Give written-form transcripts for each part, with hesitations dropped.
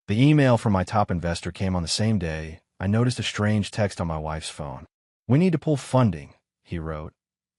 The email from my top investor came on the same day. I noticed a strange text on my wife's phone. "We need to pull funding," he wrote,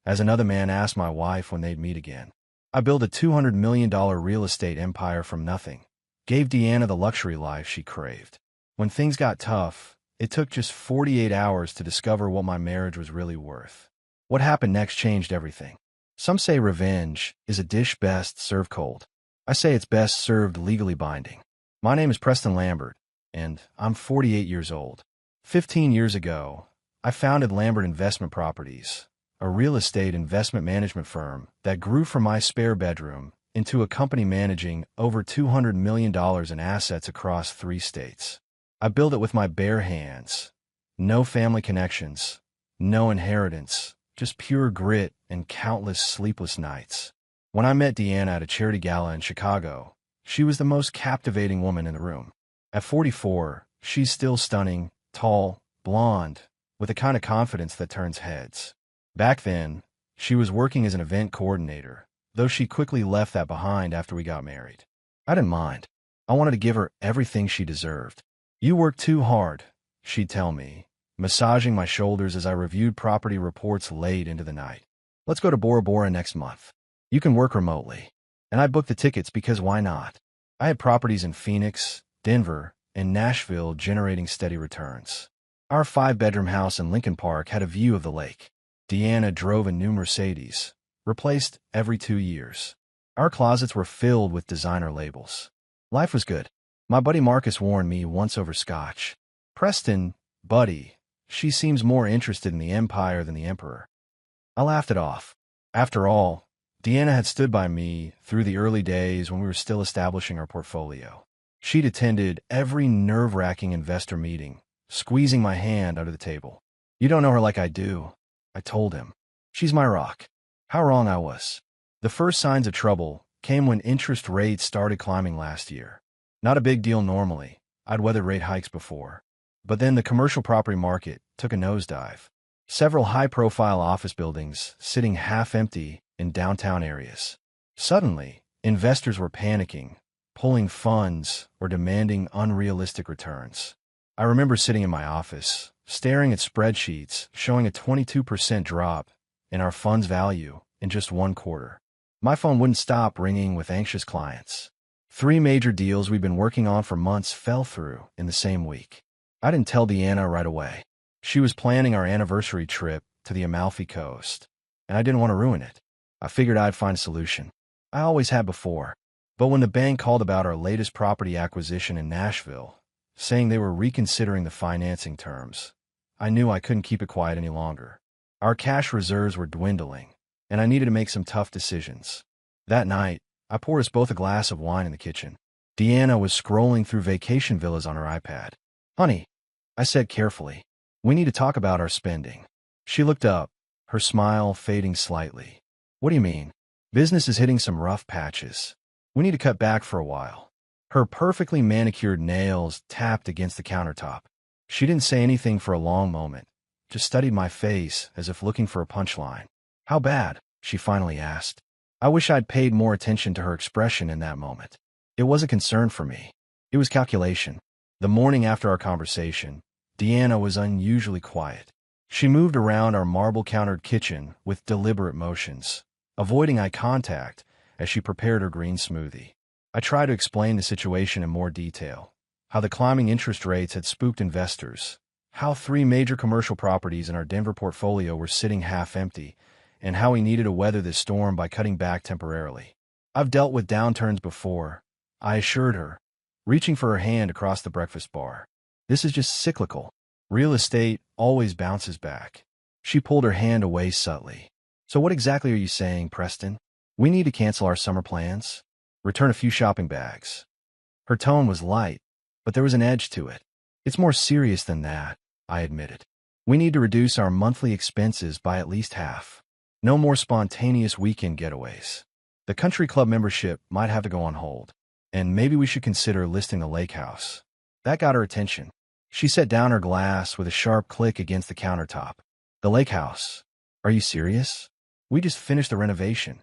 as another man asked my wife when they'd meet again. I built a $200 million real estate empire from nothing, gave Deanna the luxury life she craved. When things got tough, it took just 48 hours to discover what my marriage was really worth. What happened next changed everything. Some say revenge is a dish best served cold. I say it's best served legally binding. My name is Preston Lambert, and I'm 48 years old. 15 years ago, I founded Lambert Investment Properties, a real estate investment management firm that grew from my spare bedroom into a company managing over $200 million in assets across 3 states. I built it with my bare hands. No family connections, no inheritance, just pure grit and countless sleepless nights. When I met Deanna at a charity gala in Chicago, she was the most captivating woman in the room. At 44, she's still stunning, tall, blonde, with the kind of confidence that turns heads. Back then, she was working as an event coordinator, though she quickly left that behind after we got married. I didn't mind. I wanted to give her everything she deserved. "You work too hard," she'd tell me, massaging my shoulders as I reviewed property reports late into the night. "Let's go to Bora Bora next month. You can work remotely." And I booked the tickets because why not? I had properties in Phoenix, Denver, and Nashville generating steady returns. Our 5-bedroom house in Lincoln Park had a view of the lake. Deanna drove a new Mercedes, replaced every 2 years. Our closets were filled with designer labels. Life was good. My buddy Marcus warned me once over scotch. "Preston, buddy, she seems more interested in the empire than the emperor." I laughed it off. After all, Deanna had stood by me through the early days when we were still establishing our portfolio. She'd attended every nerve-wracking investor meeting, squeezing my hand under the table. "You don't know her like I do," I told him. "She's my rock." How wrong I was. The first signs of trouble came when interest rates started climbing last year. Not a big deal normally. I'd weathered rate hikes before. But then the commercial property market took a nosedive. Several high-profile office buildings sitting half-empty in downtown areas. Suddenly, investors were panicking, pulling funds, or demanding unrealistic returns. I remember sitting in my office, staring at spreadsheets showing a 22% drop in our fund's value in just 1 quarter. My phone wouldn't stop ringing with anxious clients. 3 major deals we'd been working on for months fell through in the same week. I didn't tell Deanna right away. She was planning our anniversary trip to the Amalfi Coast, and I didn't want to ruin it. I figured I'd find a solution. I always had before. But when the bank called about our latest property acquisition in Nashville, saying they were reconsidering the financing terms, I knew I couldn't keep it quiet any longer. Our cash reserves were dwindling, and I needed to make some tough decisions. That night, I poured us both a glass of wine in the kitchen. Deanna was scrolling through vacation villas on her iPad. "Honey," I said carefully, "we need to talk about our spending." She looked up, her smile fading slightly. "What do you mean?" "Business is hitting some rough patches. We need to cut back for a while." Her perfectly manicured nails tapped against the countertop. She didn't say anything for a long moment, just studied my face as if looking for a punchline. "How bad?" she finally asked. I wish I'd paid more attention to her expression in that moment. It wasn't concern for me. It was calculation. The morning after our conversation, Deanna was unusually quiet. She moved around our marble-countered kitchen with deliberate motions, avoiding eye contact as she prepared her green smoothie. I tried to explain the situation in more detail, how the climbing interest rates had spooked investors, how 3 major commercial properties in our Denver portfolio were sitting half-empty, and how we needed to weather this storm by cutting back temporarily. "I've dealt with downturns before," I assured her, reaching for her hand across the breakfast bar. "This is just cyclical. Real estate always bounces back." She pulled her hand away subtly. "So what exactly are you saying, Preston? We need to cancel our summer plans? Return a few shopping bags?" Her tone was light, but there was an edge to it. "It's more serious than that," I admitted. "We need to reduce our monthly expenses by at least half. No more spontaneous weekend getaways. The country club membership might have to go on hold, and maybe we should consider listing the lake house." That got her attention. She set down her glass with a sharp click against the countertop. "The lake house? Are you serious? We just finished the renovation.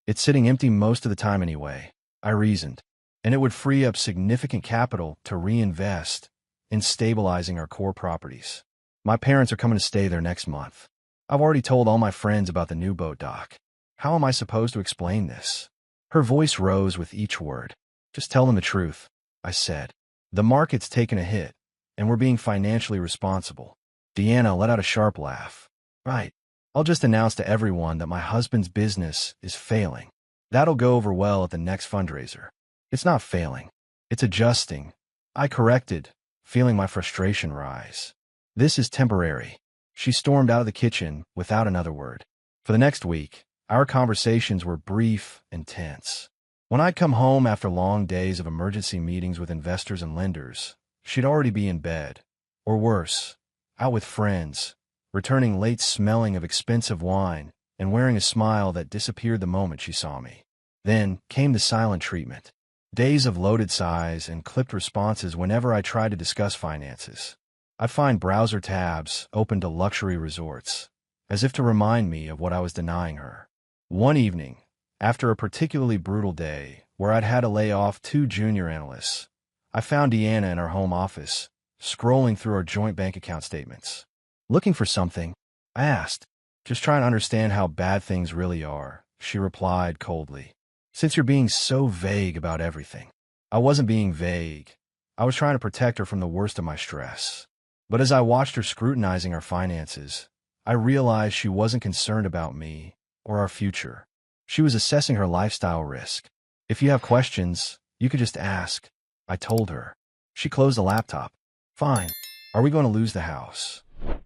It's sitting empty most of the time anyway," I reasoned. and it would free up significant capital to reinvest in stabilizing our core properties. My parents are coming to stay there next month. I've already told all my friends about the new boat dock. How am I supposed to explain this? Her voice rose with each word. Just tell them the truth, I said. The market's taken a hit, and we're being financially responsible. Deanna let out a sharp laugh. Right. I'll just announce to everyone that my husband's business is failing. That'll go over well at the next fundraiser. It's not failing. It's adjusting. I corrected, feeling my frustration rise. This is temporary. She stormed out of the kitchen without another word. For the next week, our conversations were brief and tense. When I'd come home after long days of emergency meetings with investors and lenders, she'd already be in bed, or worse, out with friends, returning late smelling of expensive wine and wearing a smile that disappeared the moment she saw me. Then came the silent treatment. Days of loaded sighs and clipped responses whenever I tried to discuss finances. I'd find browser tabs open to luxury resorts, as if to remind me of what I was denying her. One evening, after a particularly brutal day where I'd had to lay off 2 junior analysts, I found Deanna in our home office, scrolling through our joint bank account statements. Looking for something? I asked. Just trying to understand how bad things really are, she replied coldly. Since you're being so vague about everything. I wasn't being vague. I was trying to protect her from the worst of my stress. But as I watched her scrutinizing our finances, I realized she wasn't concerned about me or our future. She was assessing her lifestyle risk. If you have questions, you could just ask, I told her. She closed the laptop. Fine. Are we going to lose the house?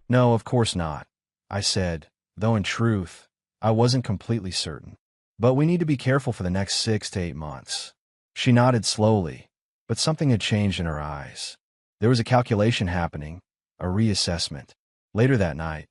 No, of course not, I said, though in truth, I wasn't completely certain. But we need to be careful for the next 6 to 8 months. She nodded slowly, but something had changed in her eyes. There was a calculation happening, a reassessment. Later that night,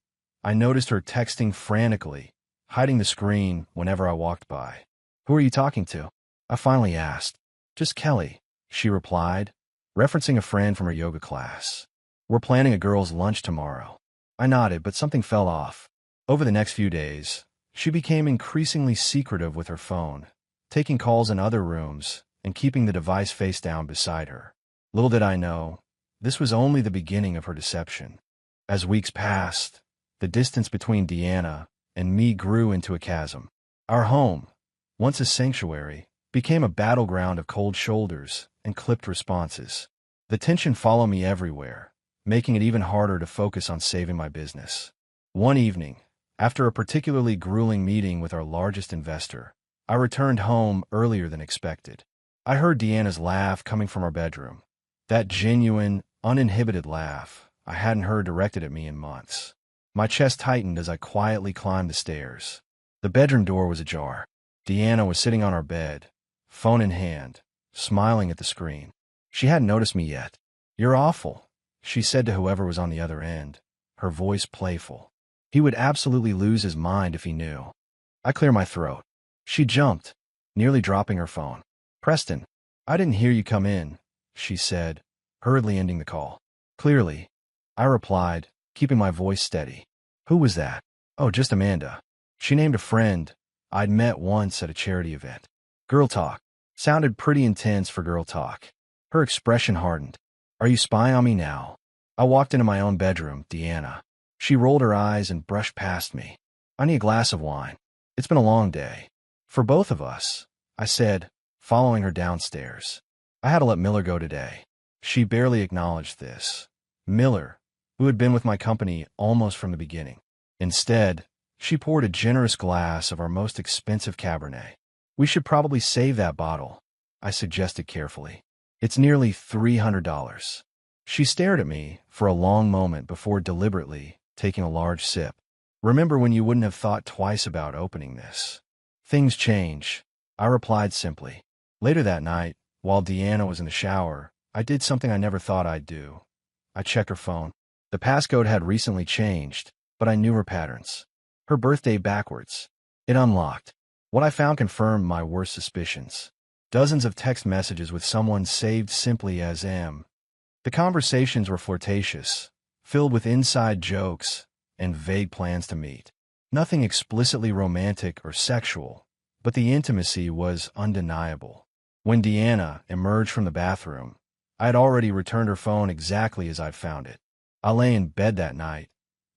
I noticed her texting frantically, hiding the screen whenever I walked by. Who are you talking to? I finally asked. Just Kelly, she replied, referencing a friend from her yoga class. We're planning a girls' lunch tomorrow. I nodded, but something fell off. Over the next few days, she became increasingly secretive with her phone, taking calls in other rooms and keeping the device face down beside her. Little did I know, this was only the beginning of her deception. As weeks passed, the distance between Deanna and me grew into a chasm. Our home, once a sanctuary, became a battleground of cold shoulders and clipped responses. The tension followed me everywhere, making it even harder to focus on saving my business. One evening, after a particularly grueling meeting with our largest investor, I returned home earlier than expected. I heard Deanna's laugh coming from our bedroom. That genuine, uninhibited laugh I hadn't heard directed at me in months. My chest tightened as I quietly climbed the stairs. The bedroom door was ajar. Deanna was sitting on our bed, phone in hand, smiling at the screen. She hadn't noticed me yet. You're awful, she said to whoever was on the other end, her voice playful. He would absolutely lose his mind if he knew. I cleared my throat. She jumped, nearly dropping her phone. Preston, I didn't hear you come in, she said, hurriedly ending the call. Clearly, I replied, keeping my voice steady. Who was that? Oh, just Amanda. She named a friend I'd met once at a charity event. Girl talk. Sounded pretty intense for girl talk. Her expression hardened. Are you spying on me now? I walked into my own bedroom, Deanna. She rolled her eyes and brushed past me. I need a glass of wine. It's been a long day. For both of us, I said, following her downstairs. I had to let Miller go today. She barely acknowledged this. Miller, who had been with my company almost from the beginning. Instead, she poured a generous glass of our most expensive Cabernet. We should probably save that bottle, I suggested carefully. It's nearly $300. She stared at me for a long moment before deliberately taking a large sip. Remember when you wouldn't have thought twice about opening this? Things change, I replied simply. Later that night, while Deanna was in the shower, I did something I never thought I'd do. I checked her phone. The passcode had recently changed, but I knew her patterns. Her birthday backwards. It unlocked. What I found confirmed my worst suspicions. Dozens of text messages with someone saved simply as M. The conversations were flirtatious, filled with inside jokes and vague plans to meet. Nothing explicitly romantic or sexual, but the intimacy was undeniable. When Deanna emerged from the bathroom, I had already returned her phone exactly as I'd found it. I lay in bed that night,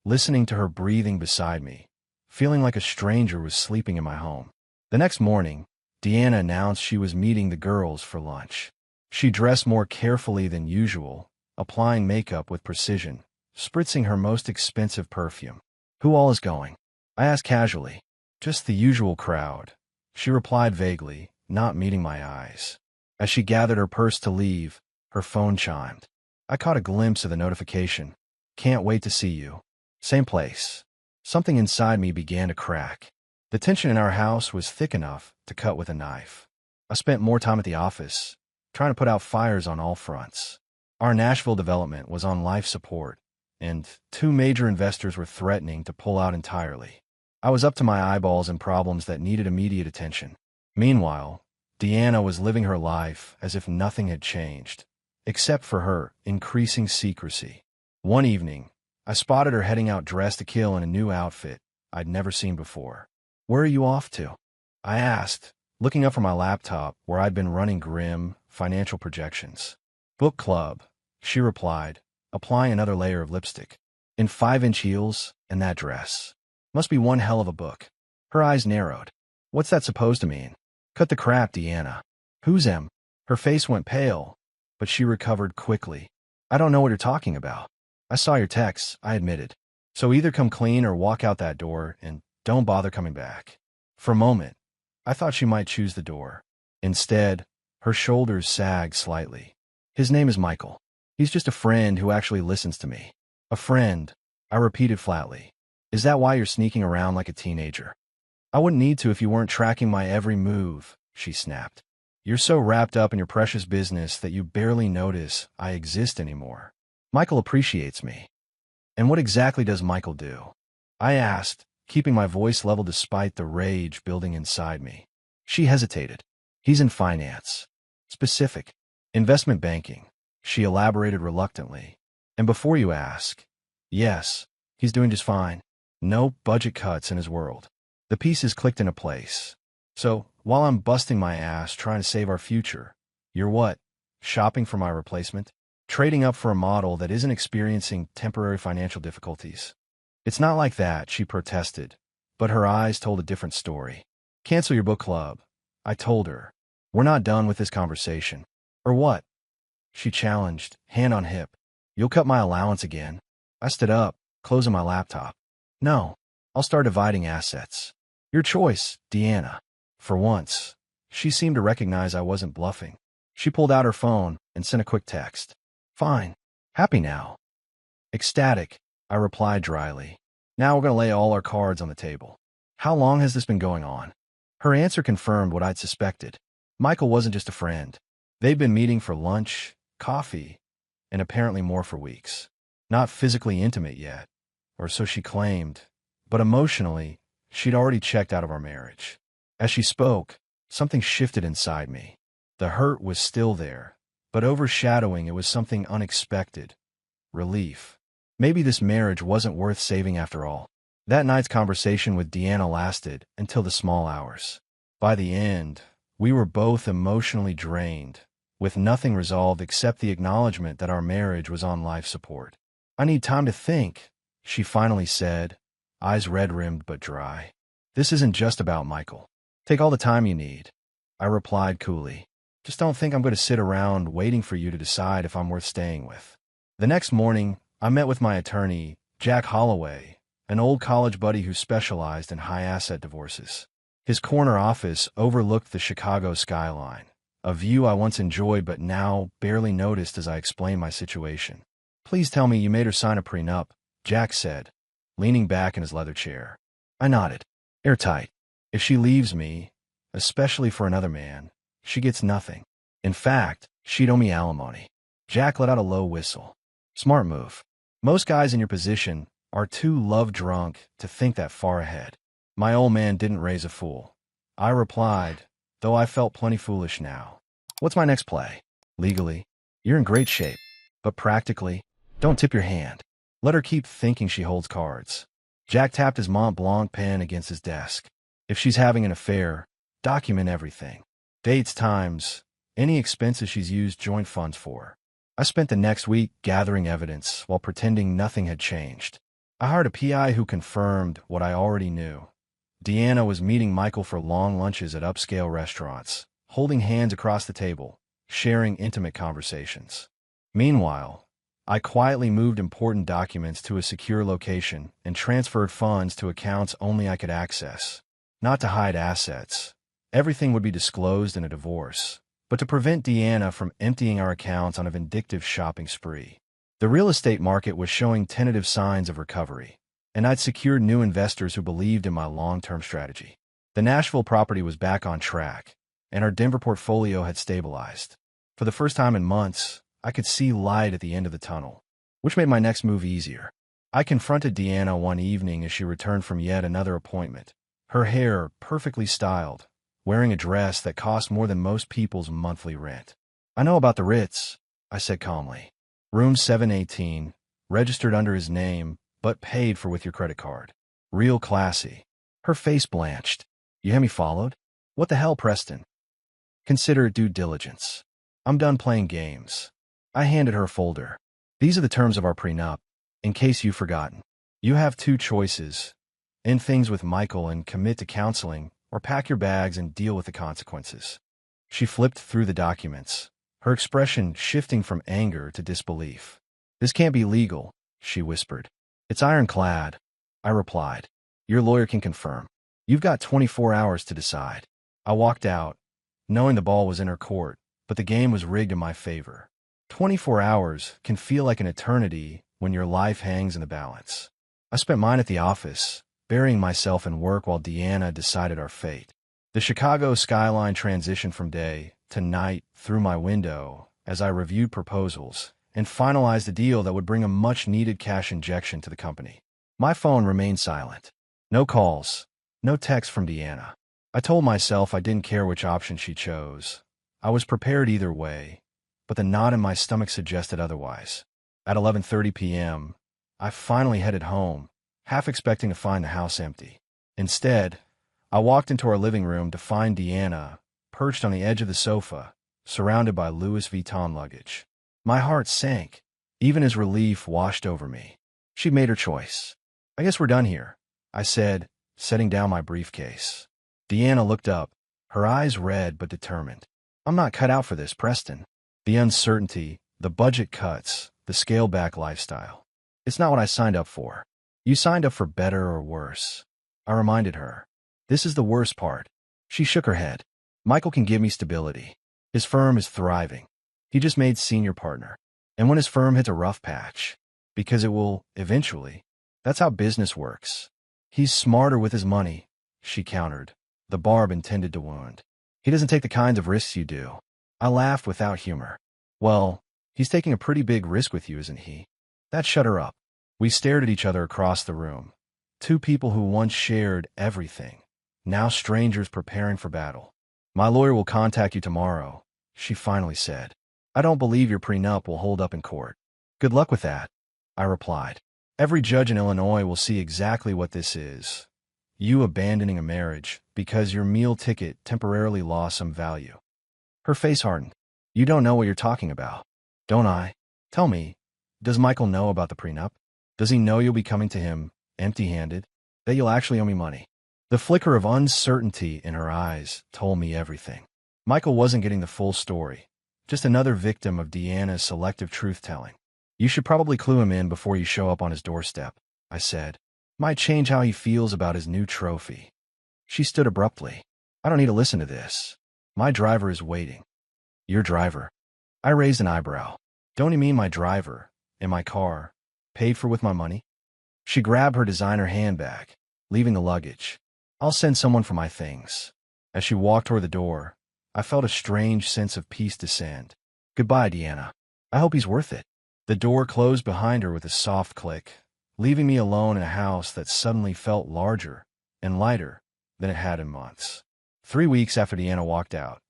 listening to her breathing beside me, feeling like a stranger was sleeping in my home. The next morning, Deanna announced she was meeting the girls for lunch. She dressed more carefully than usual, applying makeup with precision, spritzing her most expensive perfume. "Who all is going?" I asked casually. "Just the usual crowd," she replied vaguely, not meeting my eyes. As she gathered her purse to leave, her phone chimed. I caught a glimpse of the notification. "Can't wait to see you." Same place. Something inside me began to crack. The tension in our house was thick enough to cut with a knife. I spent more time at the office, trying to put out fires on all fronts. Our Nashville development was on life support, and 2 major investors were threatening to pull out entirely. I was up to my eyeballs in problems that needed immediate attention. Meanwhile, Deanna was living her life as if nothing had changed, except for her increasing secrecy. One evening, I spotted her heading out dressed to kill in a new outfit I'd never seen before. "Where are you off to?" I asked, looking up from my laptop where I'd been running grim financial projections. "Book club," she replied, applying another layer of lipstick. "In 5-inch heels and that dress. Must be one hell of a book." Her eyes narrowed. "What's that supposed to mean?" "Cut the crap, Deanna." "Who's him?" Her face went pale, but she recovered quickly. "I don't know what you're talking about." "I saw your texts," I admitted. "So either come clean or walk out that door and don't bother coming back." For a moment, I thought she might choose the door. Instead, her shoulders sagged slightly. "His name is Michael. He's just a friend who actually listens to me." "A friend," I repeated flatly. "Is that why you're sneaking around like a teenager?" "I wouldn't need to if you weren't tracking my every move," she snapped. "You're so wrapped up in your precious business that you barely notice I exist anymore." "Michael appreciates me." "And what exactly does Michael do?" I asked, keeping my voice level despite the rage building inside me. She hesitated. "He's in finance. Specific. Investment banking," she elaborated reluctantly. "And before you ask, yes, he's doing just fine. No budget cuts in his world." The pieces clicked into place. "So, while I'm busting my ass trying to save our future, you're what? Shopping for my replacement? Trading up for a model that isn't experiencing temporary financial difficulties?" "It's not like that," she protested, but her eyes told a different story. "Cancel your book club," I told her. "We're not done with this conversation." "Or what?" she challenged, hand on hip. "You'll cut my allowance again?" I stood up, closing my laptop. "No, I'll start dividing assets." "Your choice, Deanna." For once, she seemed to recognize I wasn't bluffing. She pulled out her phone and sent a quick text. "Fine. Happy now?" "Ecstatic," I replied dryly. "Now we're going to lay all our cards on the table." "How long has this been going on?" Her answer confirmed what I'd suspected. Michael wasn't just a friend. They'd been meeting for lunch, coffee, and apparently more for weeks. Not physically intimate yet, or so she claimed, but emotionally, she'd already checked out of our marriage. As she spoke, something shifted inside me. The hurt was still there, but overshadowing it was something unexpected. Relief. Maybe this marriage wasn't worth saving after all. That night's conversation with Deanna lasted until the small hours. By the end, we were both emotionally drained, with nothing resolved except the acknowledgement that our marriage was on life support. "I need time to think," she finally said, eyes red-rimmed but dry. "This isn't just about Michael. Take all the time you need." I replied coolly. "Just don't think I'm going to sit around waiting for you to decide if I'm worth staying with." The next morning, I met with my attorney, Jack Holloway, an old college buddy who specialized in high-asset divorces. His corner office overlooked the Chicago skyline, a view I once enjoyed but now barely noticed as I explained my situation. "Please tell me you made her sign a prenup," Jack said, leaning back in his leather chair. I nodded. "Airtight. If she leaves me, especially for another man, she gets nothing. In fact, she'd owe me alimony." Jack let out a low whistle. "Smart move. Most guys in your position are too love-drunk to think that far ahead." "My old man didn't raise a fool," I replied, though I felt plenty foolish now. "What's my next play?" "Legally, you're in great shape. But practically, don't tip your hand. Let her keep thinking she holds cards." Jack tapped his Mont Blanc pen against his desk. "If she's having an affair, document everything. Dates, times, any expenses she's used joint funds for. I spent the next week gathering evidence while pretending nothing had changed. I hired a PI who confirmed what I already knew. Deanna was meeting Michael for long lunches at upscale restaurants, holding hands across the table, sharing intimate conversations. Meanwhile, I quietly moved important documents to a secure location and transferred funds to accounts only I could access. Not to hide assets. Everything would be disclosed in a divorce, but to prevent Deanna from emptying our accounts on a vindictive shopping spree. The real estate market was showing tentative signs of recovery, and I'd secured new investors who believed in my long-term strategy. The Nashville property was back on track, and our Denver portfolio had stabilized. For the first time in months, I could see light at the end of the tunnel, which made my next move easier. I confronted Deanna one evening as she returned from yet another appointment, her hair perfectly styled, wearing a dress that cost more than most people's monthly rent. "I know about the Ritz," I said calmly. "Room 718, registered under his name, but paid for with your credit card. Real classy." Her face blanched. "You had me followed? What the hell, Preston? Consider it due diligence. I'm done playing games." I handed her a folder. "These are the terms of our prenup, in case you've forgotten. You have two choices. End things with Michael and commit to counseling, or pack your bags and deal with the consequences." She flipped through the documents, her expression shifting from anger to disbelief. "This can't be legal," she whispered. "It's ironclad," I replied. "Your lawyer can confirm. You've got 24 hours to decide." I walked out, knowing the ball was in her court, but the game was rigged in my favor. 24 hours can feel like an eternity when your life hangs in the balance. I spent mine at the office, burying myself in work while Deanna decided our fate. The Chicago skyline transitioned from day to night through my window as I reviewed proposals and finalized a deal that would bring a much-needed cash injection to the company. My phone remained silent. No calls, no text from Deanna. I told myself I didn't care which option she chose. I was prepared either way, but the knot in my stomach suggested otherwise. At 11:30 p.m., I finally headed home, half expecting to find the house empty. Instead, I walked into our living room to find Deanna perched on the edge of the sofa, surrounded by Louis Vuitton luggage. My heart sank, even as relief washed over me. She'd made her choice. "I guess we're done here," I said, setting down my briefcase. Deanna looked up, her eyes red but determined. "I'm not cut out for this, Preston. The uncertainty, the budget cuts, the scaled-back lifestyle. It's not what I signed up for." "You signed up for better or worse," I reminded her. "This is the worst part." She shook her head. "Michael can give me stability. His firm is thriving. He just made senior partner. And when his firm hits a rough patch, because it will, eventually, that's how business works. He's smarter with his money," she countered, the barb intended to wound. "He doesn't take the kinds of risks you do." I laughed without humor. "Well, he's taking a pretty big risk with you, isn't he?" That shut her up. We stared at each other across the room. Two people who once shared everything, now strangers preparing for battle. "My lawyer will contact you tomorrow," she finally said. "I don't believe your prenup will hold up in court." "Good luck with that," I replied. "Every judge in Illinois will see exactly what this is. You abandoning a marriage because your meal ticket temporarily lost some value." Her face hardened. "You don't know what you're talking about." "Don't I? Tell me, does Michael know about the prenup? Does he know you'll be coming to him empty-handed? That you'll actually owe me money?" The flicker of uncertainty in her eyes told me everything. Michael wasn't getting the full story, just another victim of Deanna's selective truth-telling. "You should probably clue him in before you show up on his doorstep," I said. "Might change how he feels about his new trophy." She stood abruptly. "I don't need to listen to this. My driver is waiting." "Your driver?" I raised an eyebrow. "Don't you mean my driver, in my car, paid for with my money?" She grabbed her designer handbag, leaving the luggage. "I'll send someone for my things." As she walked toward the door, I felt a strange sense of peace descend. "Goodbye, Deanna. I hope he's worth it." The door closed behind her with a soft click, leaving me alone in a house that suddenly felt larger and lighter than it had in months. 3 weeks after Deanna walked out,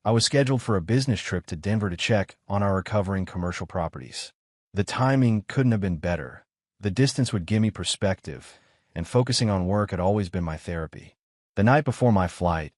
I was scheduled for a business trip to Denver to check on our recovering commercial properties. The timing couldn't have been better. The distance would give me perspective, and focusing on work had always been my therapy. The night before my flight,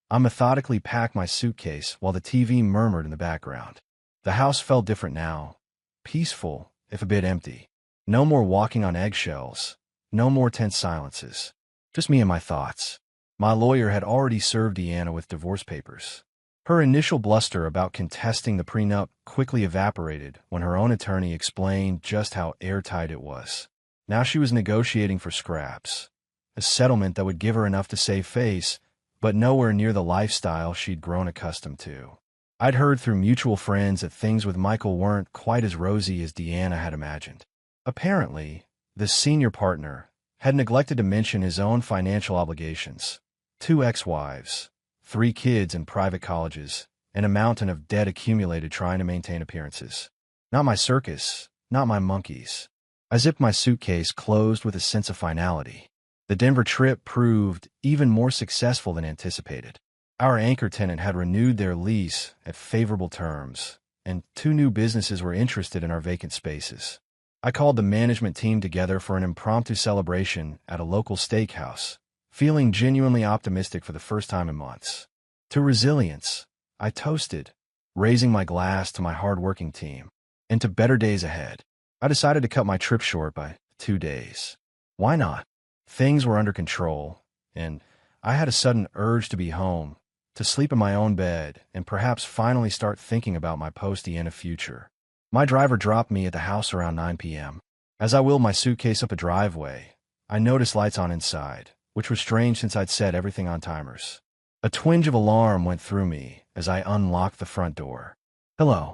I methodically packed my suitcase while the TV murmured in the background. The house felt different now. Peaceful, if a bit empty. No more walking on eggshells. No more tense silences. Just me and my thoughts. My lawyer had already served Deanna with divorce papers. Her initial bluster about contesting the prenup quickly evaporated when her own attorney explained just how airtight it was. Now she was negotiating for scraps. A settlement that would give her enough to save face, but nowhere near the lifestyle she'd grown accustomed to. I'd heard through mutual friends that things with Michael weren't quite as rosy as Deanna had imagined. Apparently, the senior partner had neglected to mention his own financial obligations. 2 ex-wives, 3 kids in private colleges, and a mountain of debt accumulated trying to maintain appearances. Not my circus, not my monkeys. I zipped my suitcase closed with a sense of finality. The Denver trip proved even more successful than anticipated. Our anchor tenant had renewed their lease at favorable terms, and 2 new businesses were interested in our vacant spaces. I called the management team together for an impromptu celebration at a local steakhouse, feeling genuinely optimistic for the first time in months. To resilience, I toasted, raising my glass to my hard-working team, and to better days ahead. I decided to cut my trip short by 2 days. Why not? Things were under control, and I had a sudden urge to be home, to sleep in my own bed, and perhaps finally start thinking about my post-Deanna future. My driver dropped me at the house around 9 p.m. As I wheeled my suitcase up a driveway, I noticed lights on inside, which was strange since I'd set everything on timers. A twinge of alarm went through me as I unlocked the front door. "Hello,"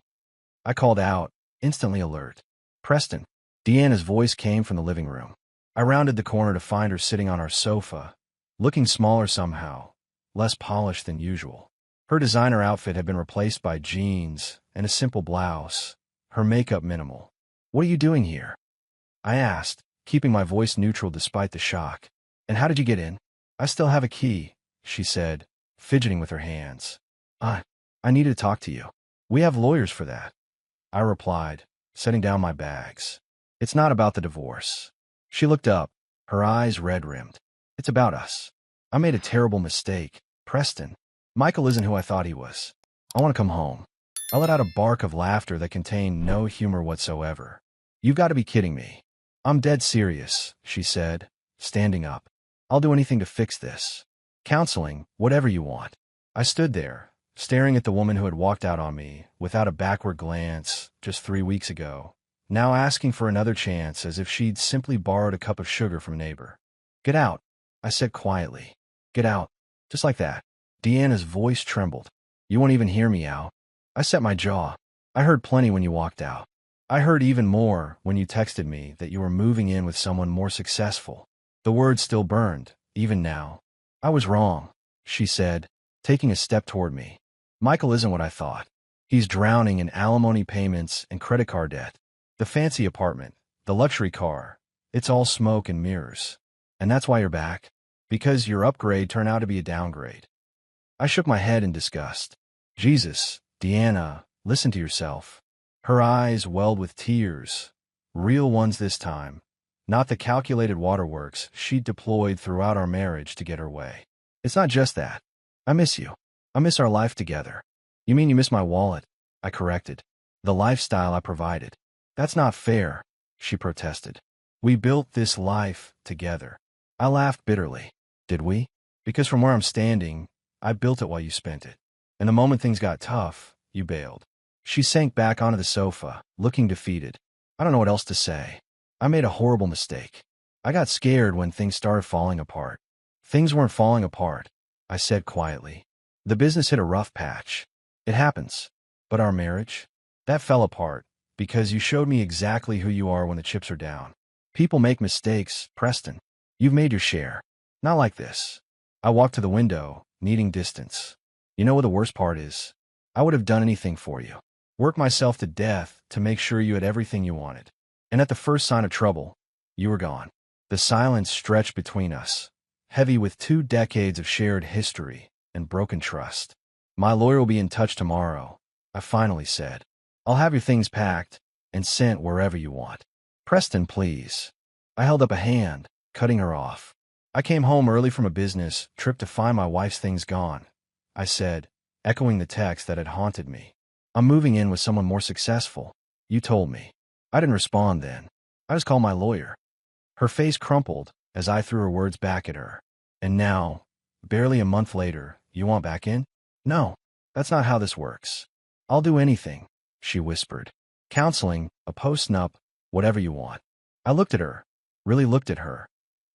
I called out, instantly alert. "Preston." Deanna's voice came from the living room. I rounded the corner to find her sitting on our sofa, looking smaller somehow, less polished than usual. Her designer outfit had been replaced by jeans and a simple blouse, her makeup minimal. "What are you doing here?" I asked, keeping my voice neutral despite the shock. "And how did you get in?" "I still have a key," she said, fidgeting with her hands. I needed to talk to you. We have lawyers for that," I replied, setting down my bags. "It's not about the divorce." She looked up, her eyes red-rimmed. "It's about us. I made a terrible mistake, Preston. Michael isn't who I thought he was. I want to come home." I let out a bark of laughter that contained no humor whatsoever. "You've got to be kidding me." "I'm dead serious," she said, standing up. "I'll do anything to fix this. Counseling, whatever you want." I stood there, staring at the woman who had walked out on me without a backward glance just 3 weeks ago, now asking for another chance as if she'd simply borrowed a cup of sugar from a neighbor. "Get out," I said quietly. "Get out." Just like that. Deanna's voice trembled. "You won't even hear me out." I set my jaw. "I heard plenty when you walked out. I heard even more when you texted me that you were moving in with someone more successful." The words still burned, even now. "I was wrong," she said, taking a step toward me. "Michael isn't what I thought. He's drowning in alimony payments and credit card debt. The fancy apartment, the luxury car, it's all smoke and mirrors. And that's why you're back? Because your upgrade turned out to be a downgrade." I shook my head in disgust. "Jesus, Deanna, listen to yourself." Her eyes welled with tears, real ones this time, not the calculated waterworks she'd deployed throughout our marriage to get her way. "It's not just that. I miss you. I miss our life together." "You mean you miss my wallet?" I corrected. "The lifestyle I provided." "That's not fair," she protested. "We built this life together." I laughed bitterly. "Did we?" "Because from where I'm standing, I built it while you spent it. And the moment things got tough, you bailed." She sank back onto the sofa, looking defeated. "I don't know what else to say. I made a horrible mistake. I got scared when things started falling apart." "Things weren't falling apart," I said quietly. "The business hit a rough patch. It happens. But our marriage? That fell apart because you showed me exactly who you are when the chips are down. People make mistakes, Preston. You've made your share. Not like this." I walked to the window, needing distance. "You know what the worst part is? I would have done anything for you. Worked myself to death to make sure you had everything you wanted. And at the first sign of trouble, you were gone." The silence stretched between us, heavy with 2 decades of shared history and broken trust. "My lawyer will be in touch tomorrow," I finally said. "I'll have your things packed and sent wherever you want." "Preston, please." I held up a hand, cutting her off. "I came home early from a business trip to find my wife's things gone, I said, echoing the text that had haunted me. I'm moving in with someone more successful. You told me. I didn't respond then. I just called my lawyer. Her face crumpled as I threw her words back at her. And now, barely a month later, you want back in? No, that's not how this works. I'll do anything, she whispered. Counseling, a post-nup, whatever you want. I looked at her, really looked at her,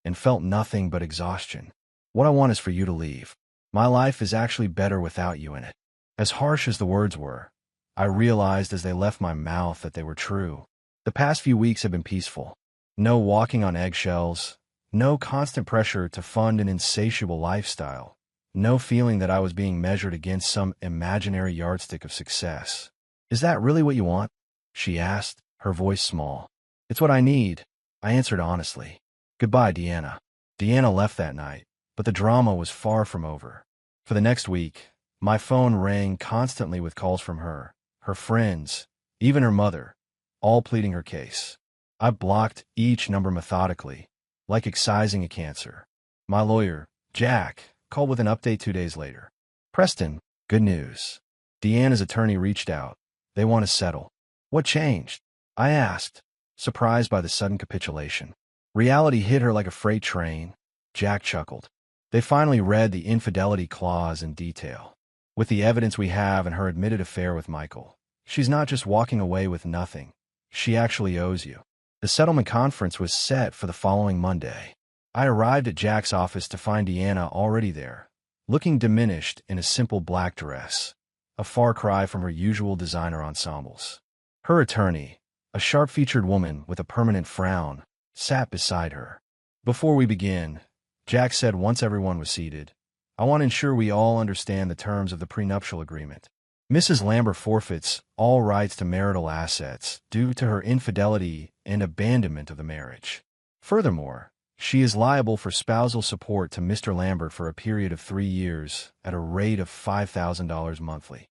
and felt nothing but exhaustion. What I want is for you to leave. My life is actually better without you in it. As harsh as the words were, I realized as they left my mouth that they were true. The past few weeks have been peaceful. No walking on eggshells, no constant pressure to fund an insatiable lifestyle, no feeling that I was being measured against some imaginary yardstick of success. Is that really what you want? She asked, her voice small. It's what I need, I answered honestly. Goodbye, Deanna. Deanna left that night, but the drama was far from over. For the next week, my phone rang constantly with calls from her friends, even her mother, all pleading her case. I blocked each number methodically, like excising a cancer. My lawyer, Jack, called with an update 2 days later. Preston, good news. Deanna's attorney reached out. They want to settle. What changed? I asked, surprised by the sudden capitulation. Reality hit her like a freight train. Jack chuckled. They finally read the infidelity clause in detail. With the evidence we have and her admitted affair with Michael, she's not just walking away with nothing. She actually owes you. The settlement conference was set for the following Monday. I arrived at Jack's office to find Deanna already there, looking diminished in a simple black dress, a far cry from her usual designer ensembles. Her attorney, a sharp-featured woman with a permanent frown, sat beside her. Before we begin, Jack said once everyone was seated, I want to ensure we all understand the terms of the prenuptial agreement. Mrs. Lambert forfeits all rights to marital assets due to her infidelity and abandonment of the marriage. Furthermore, she is liable for spousal support to Mr. Lambert for a period of 3 years at a rate of $5,000 monthly.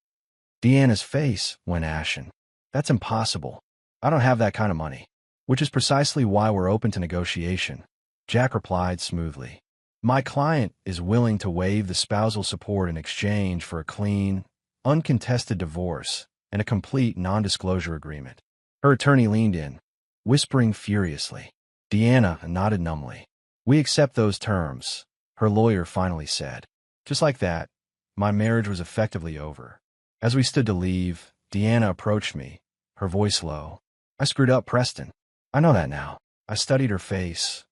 Deanna's face went ashen. That's impossible. I don't have that kind of money. Which is precisely why we're open to negotiation, Jack replied smoothly. My client is willing to waive the spousal support in exchange for a clean, uncontested divorce and a complete non-disclosure agreement. Her attorney leaned in, whispering furiously. Deanna nodded numbly. We accept those terms, her lawyer finally said. Just like that, my marriage was effectively over. As we stood to leave, Deanna approached me, her voice low. I screwed up, Preston. I know that now. I studied her face.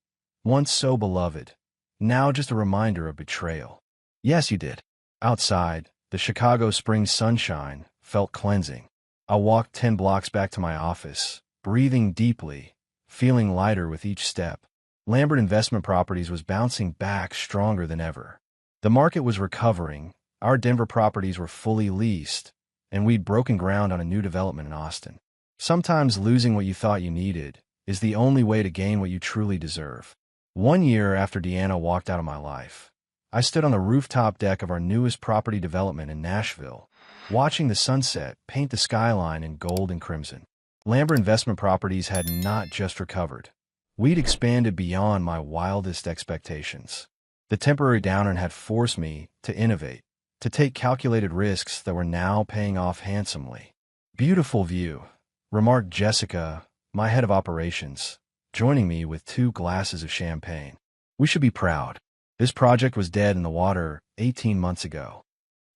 Once so beloved, now just a reminder of betrayal. Yes, you did. Outside, the Chicago spring sunshine felt cleansing. I walked 10 blocks back to my office, breathing deeply, feeling lighter with each step. Lambert Investment Properties was bouncing back stronger than ever. The market was recovering, our Denver properties were fully leased, and we'd broken ground on a new development in Austin. Sometimes losing what you thought you needed is the only way to gain what you truly deserve. 1 year after Deanna walked out of my life, I stood on the rooftop deck of our newest property development in Nashville, watching the sunset paint the skyline in gold and crimson. Lambert Investment Properties had not just recovered. We'd expanded beyond my wildest expectations. The temporary downturn had forced me to innovate, to take calculated risks that were now paying off handsomely. Beautiful view, remarked Jessica, my head of operations, joining me with 2 glasses of champagne. We should be proud. This project was dead in the water 18 months ago.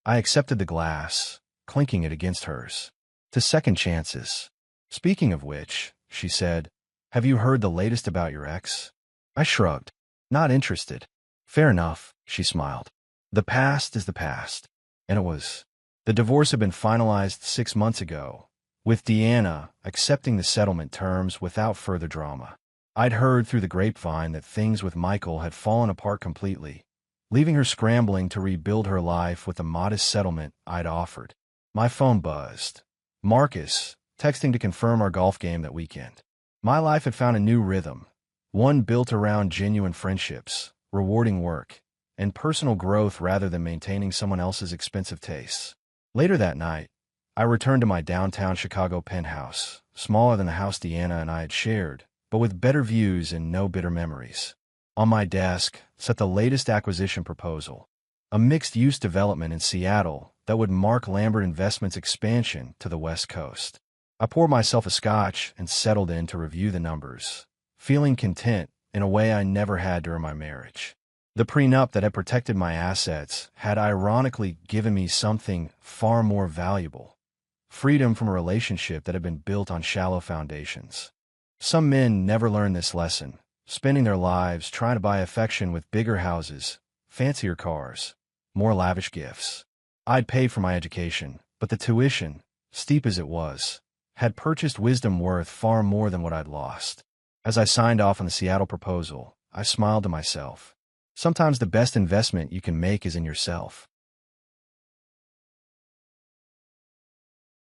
I accepted the glass, clinking it against hers. To second chances. Speaking of which, she said, have you heard the latest about your ex? I shrugged. Not interested. Fair enough, she smiled. The past is the past. And it was. The divorce had been finalized 6 months ago, with Deanna accepting the settlement terms without further drama. I'd heard through the grapevine that things with Michael had fallen apart completely, leaving her scrambling to rebuild her life with the modest settlement I'd offered. My phone buzzed. Marcus, texting to confirm our golf game that weekend. My life had found a new rhythm, one built around genuine friendships, rewarding work, and personal growth rather than maintaining someone else's expensive tastes. Later that night, I returned to my downtown Chicago penthouse, smaller than the house Deanna and I had shared, but with better views and no bitter memories. On my desk sat the latest acquisition proposal, a mixed-use development in Seattle that would mark Lambert Investments' expansion to the West Coast. I poured myself a scotch and settled in to review the numbers, feeling content in a way I never had during my marriage. The prenup that had protected my assets had ironically given me something far more valuable: freedom from a relationship that had been built on shallow foundations. Some men never learn this lesson, spending their lives trying to buy affection with bigger houses, fancier cars, more lavish gifts. I'd paid for my education, but the tuition, steep as it was, had purchased wisdom worth far more than what I'd lost. As I signed off on the Seattle proposal, I smiled to myself. Sometimes the best investment you can make is in yourself.